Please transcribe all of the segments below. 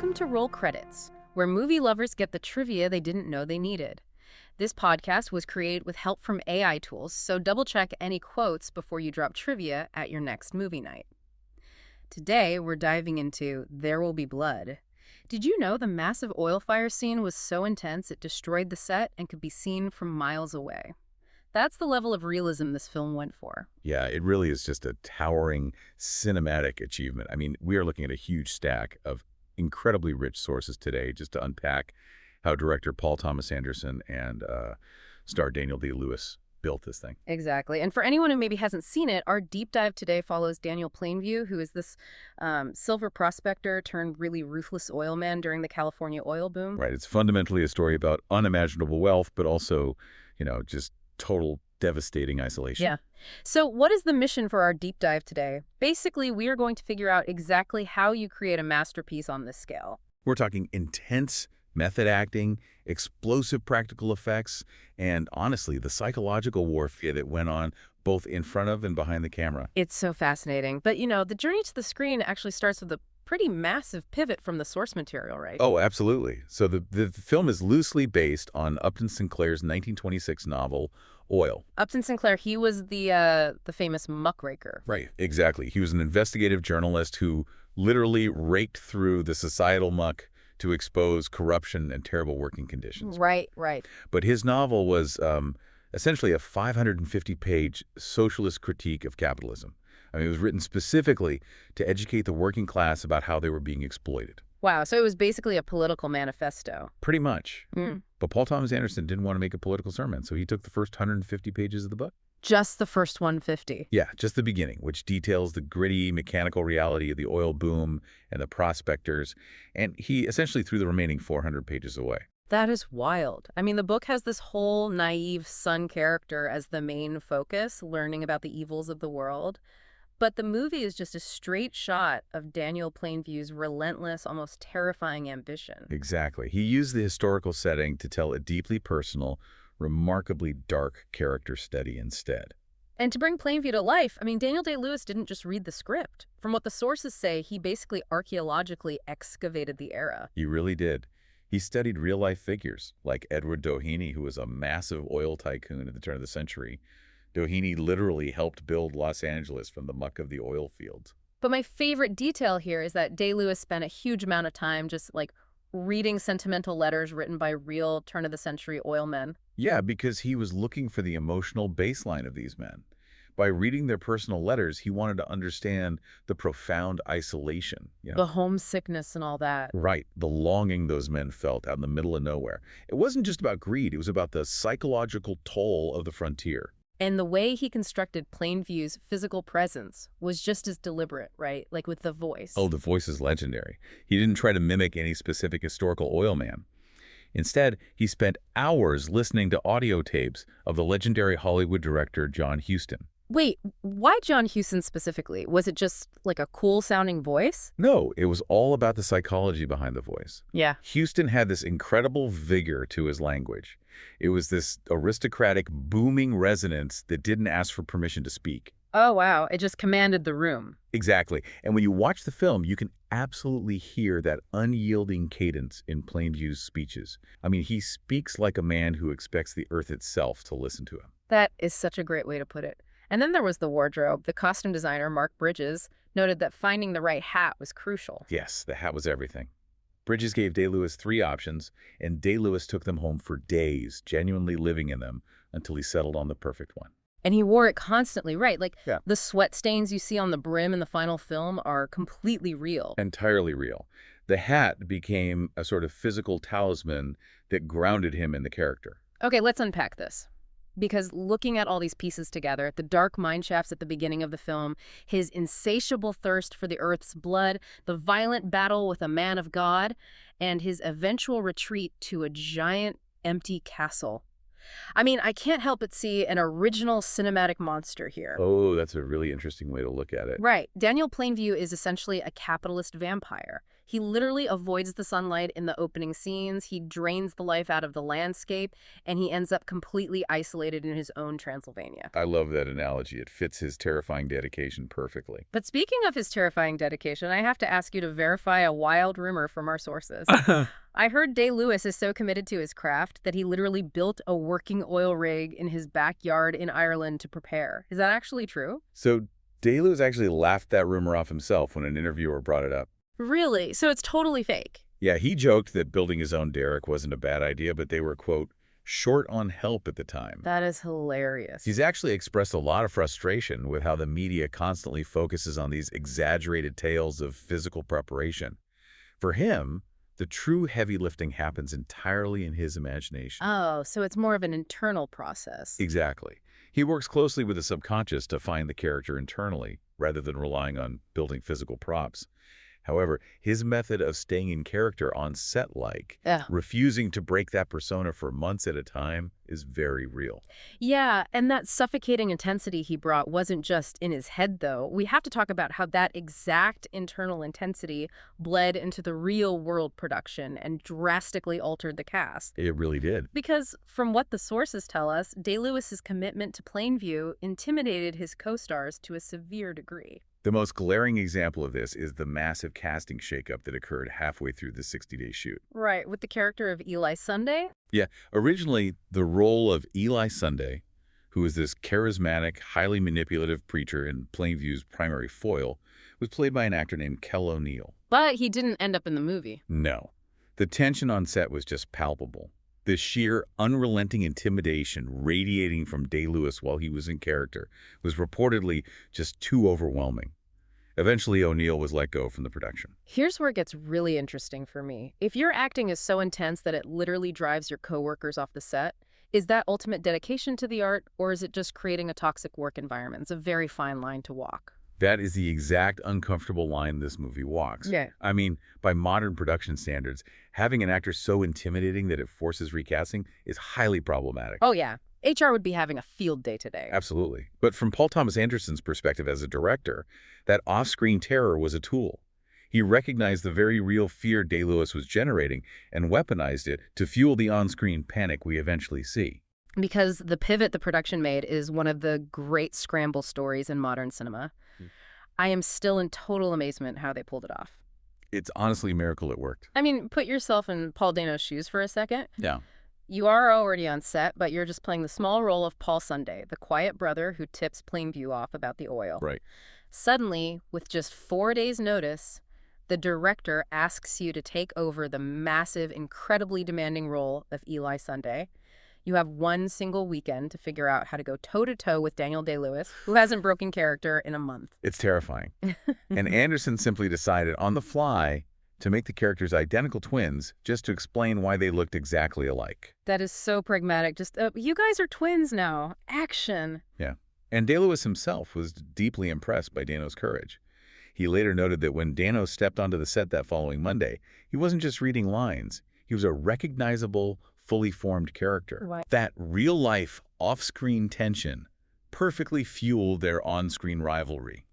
Welcome to Roll Credits, where movie lovers get the trivia they didn't know they needed. This podcast was created with help from AI tools, so double-check any quotes before you drop trivia at your next movie night. Today, we're diving into There Will Be Blood. Did you know the massive oil fire scene was so intense it destroyed the set and could be seen from miles away? That's the level of realism this film went for. Yeah, it really is just a towering cinematic achievement. I mean, we are looking at a huge stack of incredibly rich sources today just to unpack how director Paul Thomas Anderson and star Daniel Day-Lewis built this thing. Exactly. And for anyone who maybe hasn't seen it, our deep dive today follows Daniel Plainview, who is this silver prospector turned really ruthless oil man during the California oil boom. Right. It's fundamentally a story about unimaginable wealth, but also, just total devastating isolation. Yeah. So what is the mission for our deep dive today? Basically, we are going to figure out exactly how you create a masterpiece on this scale. We're talking intense method acting, explosive practical effects, and honestly, the psychological warfare that went on both in front of and behind the camera. It's so fascinating. But, the journey to the screen actually starts with a pretty massive pivot from the source material, right? Oh, absolutely. So the film is loosely based on Upton Sinclair's 1926 novel, Oil. Upton Sinclair, he was the famous muckraker. Right, exactly. He was an investigative journalist who literally raked through the societal muck to expose corruption and terrible working conditions. Right. But his novel was essentially a 550-page socialist critique of capitalism. I mean, it was written specifically to educate the working class about how they were being exploited. Wow, so it was basically a political manifesto. Pretty much. Mm. But Paul Thomas Anderson didn't want to make a political sermon, so he took the first 150 pages of the book. Just the first 150. Yeah, just the beginning, which details the gritty, mechanical reality of the oil boom and the prospectors, and he essentially threw the remaining 400 pages away. That is wild. I mean, the book has this whole naive son character as the main focus, learning about the evils of the world. But the movie is just a straight shot of Daniel Plainview's relentless, almost terrifying ambition. Exactly. He used the historical setting to tell a deeply personal, remarkably dark character study instead. And to bring Plainview to life, I mean, Daniel Day-Lewis didn't just read the script. From what the sources say, he basically archaeologically excavated the era. He really did. He studied real-life figures, like Edward Doheny, who was a massive oil tycoon at the turn of the century. Doheny literally helped build Los Angeles from the muck of the oil fields. But my favorite detail here is that Day-Lewis spent a huge amount of time just, reading sentimental letters written by real turn-of-the-century oil men. Yeah, because he was looking for the emotional baseline of these men. By reading their personal letters, he wanted to understand the profound isolation. The homesickness and all that. Right, the longing those men felt out in the middle of nowhere. It wasn't just about greed, it was about the psychological toll of the frontier. And the way he constructed Plainview's physical presence was just as deliberate, right? Like with the voice. Oh, the voice is legendary. He didn't try to mimic any specific historical oil man. Instead, he spent hours listening to audio tapes of the legendary Hollywood director John Huston. Wait, why John Huston specifically? Was it just like a cool-sounding voice? No, it was all about the psychology behind the voice. Yeah. Huston had this incredible vigor to his language. It was this aristocratic, booming resonance that didn't ask for permission to speak. Oh, wow. It just commanded the room. Exactly. And when you watch the film, you can absolutely hear that unyielding cadence in Plainview's speeches. I mean, he speaks like a man who expects the earth itself to listen to him. That is such a great way to put it. And then there was the wardrobe. The costume designer, Mark Bridges, noted that finding the right hat was crucial. Yes, the hat was everything. Bridges gave Day-Lewis 3 options, and Day-Lewis took them home for days, genuinely living in them until he settled on the perfect one. And he wore it constantly, right? Yeah. The sweat stains you see on the brim in the final film are completely real. Entirely real. The hat became a sort of physical talisman that grounded him in the character. Okay, let's unpack this. Because looking at all these pieces together, the dark mine shafts at the beginning of the film, his insatiable thirst for the earth's blood, the violent battle with a man of God, and his eventual retreat to a giant, empty castle. I mean, I can't help but see an original cinematic monster here. Oh, that's a really interesting way to look at it. Right. Daniel Plainview is essentially a capitalist vampire. He literally avoids the sunlight in the opening scenes, he drains the life out of the landscape, and he ends up completely isolated in his own Transylvania. I love that analogy. It fits his terrifying dedication perfectly. But speaking of his terrifying dedication, I have to ask you to verify a wild rumor from our sources. I heard Day-Lewis is so committed to his craft that he literally built a working oil rig in his backyard in Ireland to prepare. Is that actually true? So Day-Lewis actually laughed that rumor off himself when an interviewer brought it up. Really? So it's totally fake? Yeah, he joked that building his own derrick wasn't a bad idea, but they were, quote, short on help at the time. That is hilarious. He's actually expressed a lot of frustration with how the media constantly focuses on these exaggerated tales of physical preparation. For him, the true heavy lifting happens entirely in his imagination. Oh, so it's more of an internal process. Exactly. He works closely with the subconscious to find the character internally, rather than relying on building physical props. However, his method of staying in character on set, like Yeah. refusing to break that persona for months at a time, is very real. Yeah, and that suffocating intensity he brought wasn't just in his head, though. We have to talk about how that exact internal intensity bled into the real-world production and drastically altered the cast. It really did. Because from what the sources tell us, Day-Lewis's commitment to Plainview intimidated his co-stars to a severe degree. The most glaring example of this is the massive casting shakeup that occurred halfway through the 60-day shoot. Right, with the character of Eli Sunday? Yeah, originally, the role of Eli Sunday, who is this charismatic, highly manipulative preacher in Plainview's primary foil, was played by an actor named Kel O'Neill. But he didn't end up in the movie. No. The tension on set was just palpable. The sheer, unrelenting intimidation radiating from Day-Lewis while he was in character was reportedly just too overwhelming. Eventually, O'Neill was let go from the production. Here's where it gets really interesting for me. If your acting is so intense that it literally drives your coworkers off the set, is that ultimate dedication to the art, or is it just creating a toxic work environment? It's a very fine line to walk. That is the exact uncomfortable line this movie walks. Yeah. I mean, by modern production standards, having an actor so intimidating that it forces recasting is highly problematic. Oh, yeah. HR would be having a field day today. Absolutely. But from Paul Thomas Anderson's perspective as a director, that off-screen terror was a tool. He recognized the very real fear Day-Lewis was generating and weaponized it to fuel the on-screen panic we eventually see. Because the pivot the production made is one of the great scramble stories in modern cinema. I am still in total amazement how they pulled it off. It's honestly a miracle it worked. I mean, put yourself in Paul Dano's shoes for a second. Yeah. You are already on set, but you're just playing the small role of Paul Sunday, the quiet brother who tips Plainview off about the oil. Right. Suddenly, with just 4 days' notice, the director asks you to take over the massive, incredibly demanding role of Eli Sunday. You have one single weekend to figure out how to go toe-to-toe with Daniel Day-Lewis, who hasn't broken character in a month. It's terrifying. And Anderson simply decided on the fly to make the characters identical twins just to explain why they looked exactly alike. That is so pragmatic. Just, you guys are twins now. Action. Yeah. And Day-Lewis himself was deeply impressed by Dano's courage. He later noted that when Dano stepped onto the set that following Monday, he wasn't just reading lines. He was a recognizable, fully formed character. Right. That real-life, off-screen tension perfectly fueled their on-screen rivalry.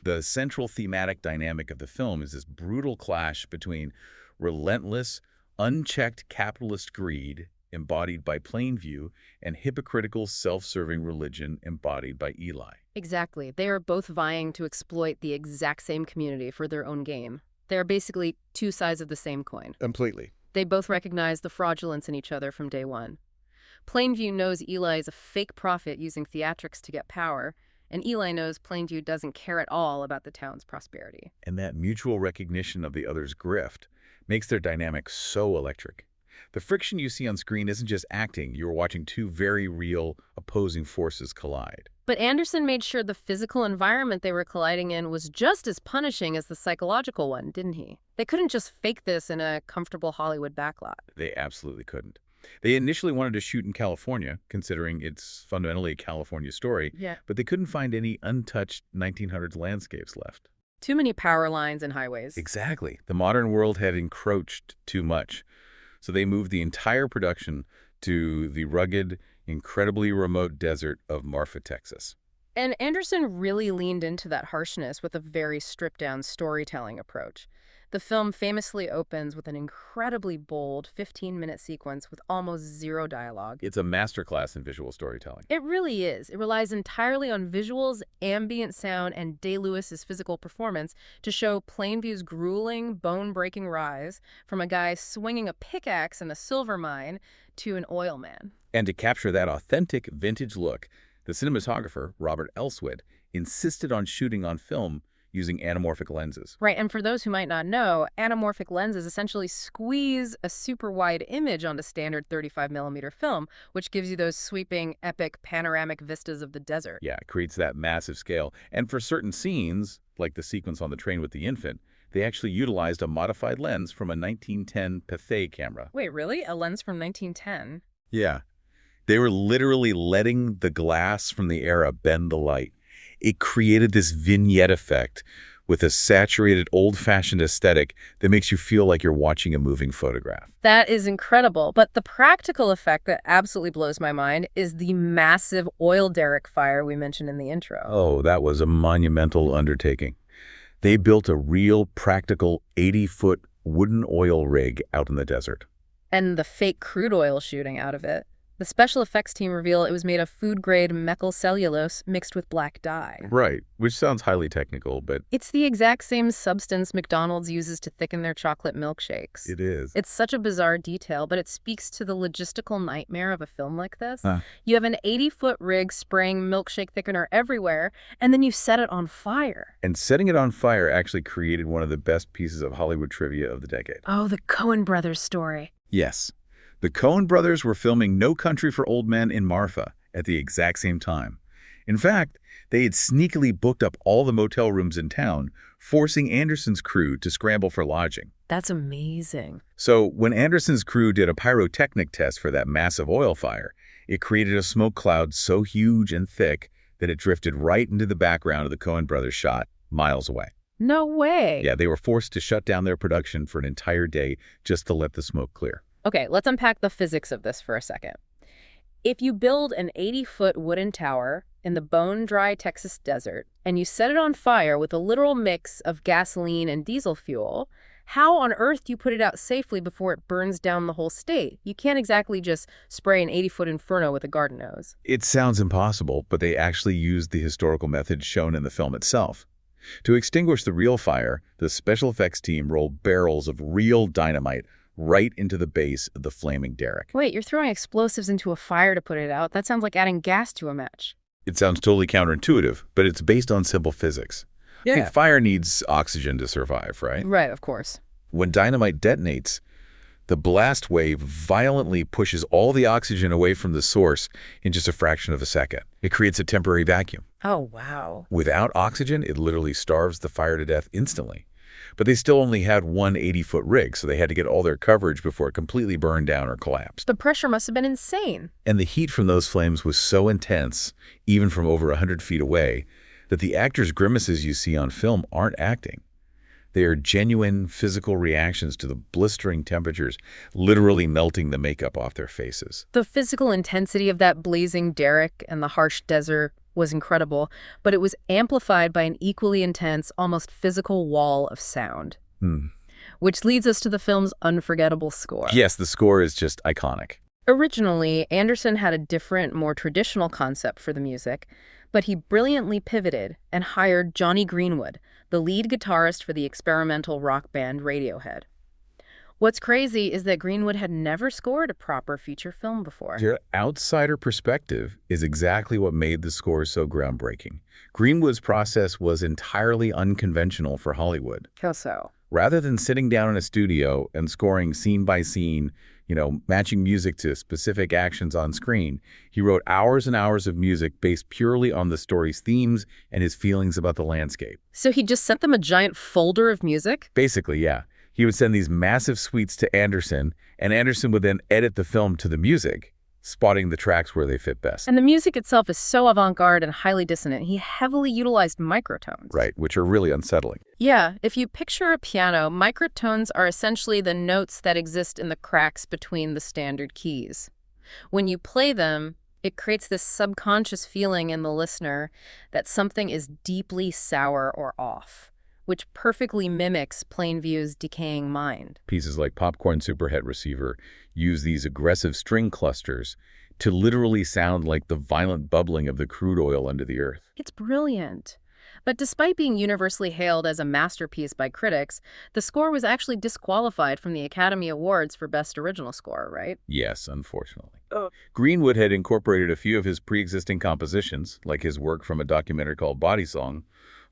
The central thematic dynamic of the film is this brutal clash between relentless, unchecked capitalist greed, embodied by Plainview, and hypocritical, self-serving religion, embodied by Eli. Exactly. They are both vying to exploit the exact same community for their own gain. They are basically two sides of the same coin. Completely. They both recognize the fraudulence in each other from day one. Plainview knows Eli is a fake prophet using theatrics to get power, and Eli knows Plainview doesn't care at all about the town's prosperity. And that mutual recognition of the other's grift makes their dynamic so electric. The friction you see on screen isn't just acting. You're watching two very real, opposing forces collide. But Anderson made sure the physical environment they were colliding in was just as punishing as the psychological one, didn't he? They couldn't just fake this in a comfortable Hollywood backlot. They absolutely couldn't. They initially wanted to shoot in California, considering it's fundamentally a California story, Yeah. but they couldn't find any untouched 1900s landscapes left. Too many power lines and highways. Exactly. The modern world had encroached too much. So they moved the entire production to the rugged, incredibly remote desert of Marfa, Texas. And Anderson really leaned into that harshness with a very stripped-down storytelling approach. The film famously opens with an incredibly bold 15-minute sequence with almost zero dialogue. It's a masterclass in visual storytelling. It really is. It relies entirely on visuals, ambient sound, and Day-Lewis's physical performance to show Plainview's grueling, bone-breaking rise from a guy swinging a pickaxe in a silver mine to an oil man. And to capture that authentic, vintage look, the cinematographer, Robert Elswit, insisted on shooting on film using anamorphic lenses. Right, and for those who might not know, anamorphic lenses essentially squeeze a super wide image onto standard 35mm film, which gives you those sweeping, epic, panoramic vistas of the desert. Yeah, it creates that massive scale. And for certain scenes, like the sequence on the train with the infant, they actually utilized a modified lens from a 1910 Pathé camera. Wait, really? A lens from 1910? Yeah. They were literally letting the glass from the era bend the light. It created this vignette effect with a saturated, old-fashioned aesthetic that makes you feel like you're watching a moving photograph. That is incredible, but the practical effect that absolutely blows my mind is the massive oil derrick fire we mentioned in the intro. Oh, that was a monumental undertaking. They built a real, practical 80-foot wooden oil rig out in the desert. And the fake crude oil shooting out of it. The special effects team reveal it was made of food-grade methyl cellulose mixed with black dye. Right, which sounds highly technical, but It's the exact same substance McDonald's uses to thicken their chocolate milkshakes. it is. It's such a bizarre detail, but it speaks to the logistical nightmare of a film like this. Huh. You have an 80-foot rig spraying milkshake thickener everywhere, and then you set it on fire. And setting it on fire actually created one of the best pieces of Hollywood trivia of the decade. Oh, the Coen brothers story. Yes. The Coen brothers were filming No Country for Old Men in Marfa at the exact same time. In fact, they had sneakily booked up all the motel rooms in town, forcing Anderson's crew to scramble for lodging. That's amazing. So when Anderson's crew did a pyrotechnic test for that massive oil fire, it created a smoke cloud so huge and thick that it drifted right into the background of the Coen brothers shot, miles away. No way. Yeah, they were forced to shut down their production for an entire day just to let the smoke clear. Okay, let's unpack the physics of this for a second. If you build an 80-foot wooden tower in the bone-dry Texas desert and you set it on fire with a literal mix of gasoline and diesel fuel, how on earth do you put it out safely before it burns down the whole state? You can't exactly just spray an 80-foot inferno with a garden hose. It sounds impossible, but they actually used the historical method shown in the film itself. To extinguish the real fire, the special effects team rolled barrels of real dynamite right into the base of the flaming derrick. Wait, you're throwing explosives into a fire to put it out? That sounds like adding gas to a match. It sounds totally counterintuitive, but it's based on simple physics. I think fire needs oxygen to survive, right? Right, of course. When dynamite detonates, the blast wave violently pushes all the oxygen away from the source in just a fraction of a second. It creates a temporary vacuum. Oh, wow. Without oxygen, it literally starves the fire to death instantly. But they still only had one 80-foot rig, so they had to get all their coverage before it completely burned down or collapsed. The pressure must have been insane. And the heat from those flames was so intense, even from over 100 feet away, that the actors' grimaces you see on film aren't acting. They are genuine physical reactions to the blistering temperatures, literally melting the makeup off their faces. The physical intensity of that blazing derrick and the harsh desert was incredible, but it was amplified by an equally intense, almost physical wall of sound. Which leads us to the film's unforgettable score. Yes, the score is just iconic. Originally, Anderson had a different, more traditional concept for the music, but he brilliantly pivoted and hired Johnny Greenwood, the lead guitarist for the experimental rock band Radiohead. What's crazy is that Greenwood had never scored a proper feature film before. Your outsider perspective is exactly what made the score so groundbreaking. Greenwood's process was entirely unconventional for Hollywood. How so? Rather than sitting down in a studio and scoring scene by scene, matching music to specific actions on screen, he wrote hours and hours of music based purely on the story's themes and his feelings about the landscape. So he just sent them a giant folder of music? Basically, yeah. He would send these massive suites to Anderson, and Anderson would then edit the film to the music, spotting the tracks where they fit best. And the music itself is so avant-garde and highly dissonant. He heavily utilized microtones. Right, which are really unsettling. Yeah, if you picture a piano, microtones are essentially the notes that exist in the cracks between the standard keys. When you play them, it creates this subconscious feeling in the listener that something is deeply sour or off, which perfectly mimics Plainview's decaying mind. Pieces like Popcorn Superhet Receiver use these aggressive string clusters to literally sound like the violent bubbling of the crude oil under the earth. It's brilliant. But despite being universally hailed as a masterpiece by critics, the score was actually disqualified from the Academy Awards for Best Original Score, right? Yes, unfortunately. Oh. Greenwood had incorporated a few of his pre-existing compositions, like his work from a documentary called Body Song,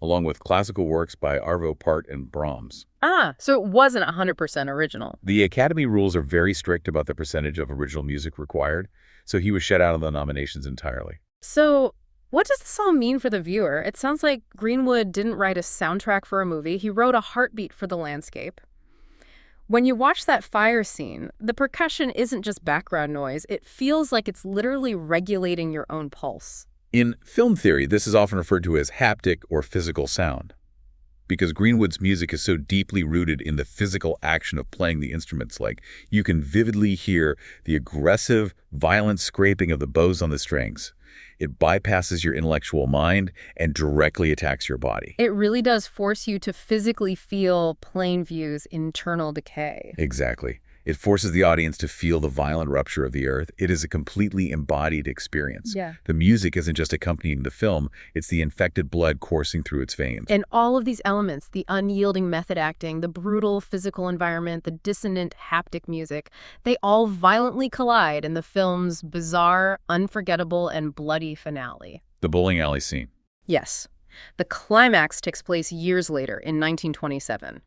along with classical works by Arvo Pärt and Brahms. Ah, so it wasn't 100% original. The Academy rules are very strict about the percentage of original music required, so he was shut out of the nominations entirely. So what does this all mean for the viewer? It sounds like Greenwood didn't write a soundtrack for a movie. He wrote a heartbeat for the landscape. When you watch that fire scene, the percussion isn't just background noise. It feels like it's literally regulating your own pulse. In film theory, this is often referred to as haptic or physical sound, because Greenwood's music is so deeply rooted in the physical action of playing the instruments. Like, you can vividly hear the aggressive, violent scraping of the bows on the strings. It bypasses your intellectual mind and directly attacks your body. It really does force you to physically feel Plainview's internal decay. Exactly. It forces the audience to feel the violent rupture of the earth. It is a completely embodied experience. Yeah. The music isn't just accompanying the film, it's the infected blood coursing through its veins. And all of these elements, the unyielding method acting, the brutal physical environment, the dissonant haptic music, they all violently collide in the film's bizarre, unforgettable, and bloody finale. The bowling alley scene. Yes. The climax takes place years later, in 1927.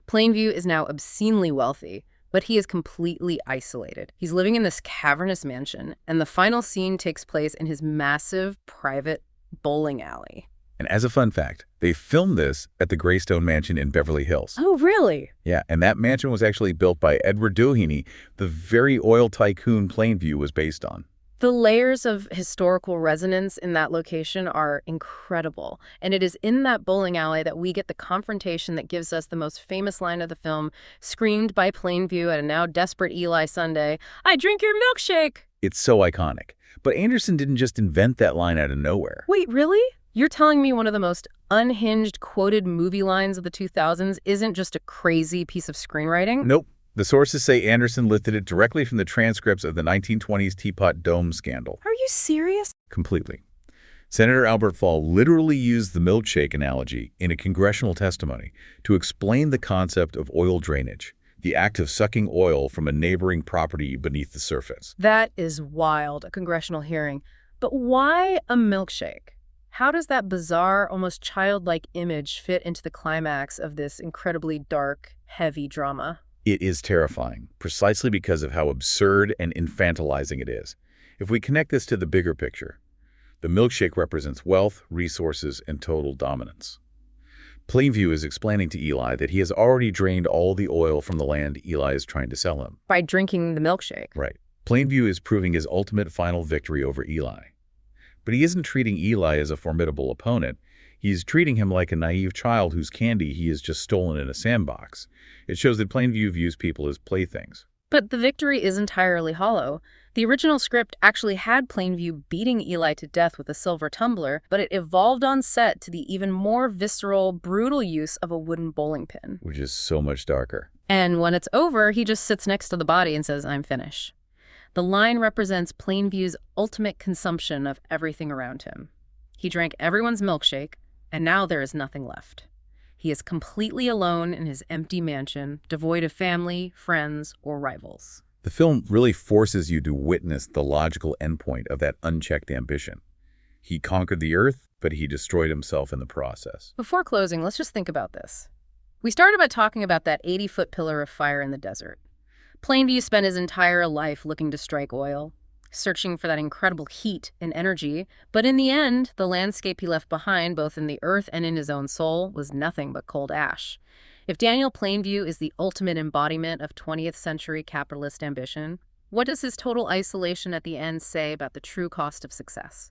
Plainview is now obscenely wealthy, but he is completely isolated. He's living in this cavernous mansion, and the final scene takes place in his massive private bowling alley. And as a fun fact, they filmed this at the Greystone Mansion in Beverly Hills. Oh, really? Yeah, and that mansion was actually built by Edward Doheny, the very oil tycoon Plainview was based on. The layers of historical resonance in that location are incredible. And it is in that bowling alley that we get the confrontation that gives us the most famous line of the film, screamed by Plainview at a now desperate Eli Sunday, "I drink your milkshake!" It's so iconic. But Anderson didn't just invent that line out of nowhere. Wait, really? You're telling me one of the most unhinged quoted movie lines of the 2000s isn't just a crazy piece of screenwriting? Nope. The sources say Anderson lifted it directly from the transcripts of the 1920s Teapot Dome scandal. Are you serious? Completely. Senator Albert Fall literally used the milkshake analogy in a congressional testimony to explain the concept of oil drainage, the act of sucking oil from a neighboring property beneath the surface. That is wild, a congressional hearing. But why a milkshake? How does that bizarre, almost childlike image fit into the climax of this incredibly dark, heavy drama? It is terrifying, precisely because of how absurd and infantilizing it is. If we connect this to the bigger picture, the milkshake represents wealth, resources, and total dominance. Plainview is explaining to Eli that he has already drained all the oil from the land Eli is trying to sell him. By drinking the milkshake. Right. Plainview is proving his ultimate final victory over Eli. But he isn't treating Eli as a formidable opponent. He's treating him like a naive child whose candy he has just stolen in a sandbox. It shows that Plainview views people as playthings. But the victory is entirely hollow. The original script actually had Plainview beating Eli to death with a silver tumbler, but it evolved on set to the even more visceral, brutal use of a wooden bowling pin. Which is so much darker. And when it's over, he just sits next to the body and says, "I'm finished." The line represents Plainview's ultimate consumption of everything around him. He drank everyone's milkshake, and now there is nothing left. He is completely alone in his empty mansion, devoid of family, friends, or rivals. The film really forces you to witness the logical endpoint of that unchecked ambition. He conquered the earth, but he destroyed himself in the process. Before closing, let's just think about this. We started by talking about that 80-foot pillar of fire in the desert. Plainview spent his entire life looking to strike oil, searching for that incredible heat and energy, but in the end, the landscape he left behind, both in the earth and in his own soul, was nothing but cold ash. If Daniel Plainview is the ultimate embodiment of 20th century capitalist ambition, what does his total isolation at the end say about the true cost of success?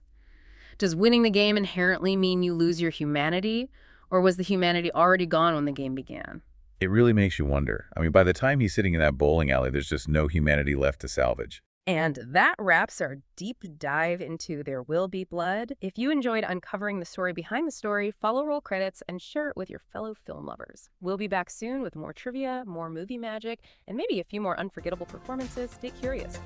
Does winning the game inherently mean you lose your humanity, or was the humanity already gone when the game began? It really makes you wonder. I mean, by the time he's sitting in that bowling alley, there's just no humanity left to salvage. And that wraps our deep dive into There Will Be Blood. If you enjoyed uncovering the story behind the story, follow Roll Credits and share it with your fellow film lovers. We'll be back soon with more trivia, more movie magic, and maybe a few more unforgettable performances. Stay curious.